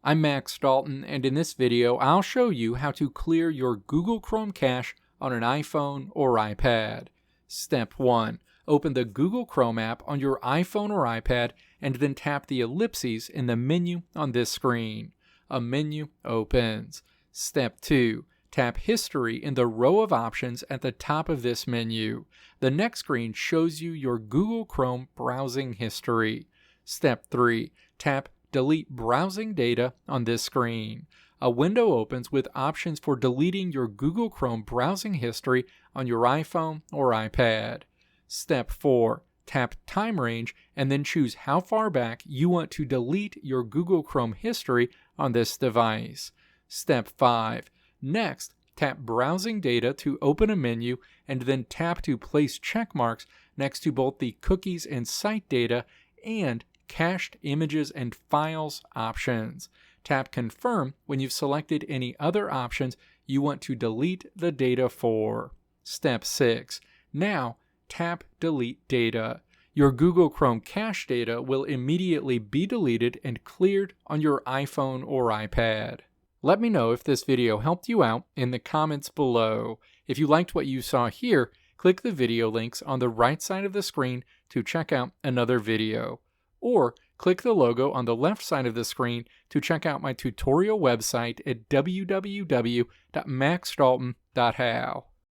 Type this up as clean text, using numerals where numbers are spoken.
I'm Max Dalton, and in this video I'll show you how to clear your Google Chrome cache on an iPhone or iPad. Step 1. Open the Google Chrome app on your iPhone or iPad and then tap the ellipses in the menu on this screen. A menu opens. Step 2. Tap History in the row of options at the top of this menu. The next screen shows you your Google Chrome browsing history. Step 3. Tap Delete Browsing Data on this screen. A window opens with options for deleting your Google Chrome browsing history on your iPhone or iPad. Step 4. Tap Time Range and then choose how far back you want to delete your Google Chrome history on this device. Step 5. Next, tap Browsing Data to open a menu and then tap to place check marks next to both the Cookies and Site Data and Cached Images and Files options. Tap Confirm when you've selected any other options you want to delete the data for. Step 6. Now, tap Delete Data. Your Google Chrome cache data will immediately be deleted and cleared on your iPhone or iPad. Let me know if this video helped you out in the comments below. If you liked what you saw here, click the video links on the right side of the screen to check out another video. Or click the logo on the left side of the screen to check out my tutorial website at www.maxdalton.how.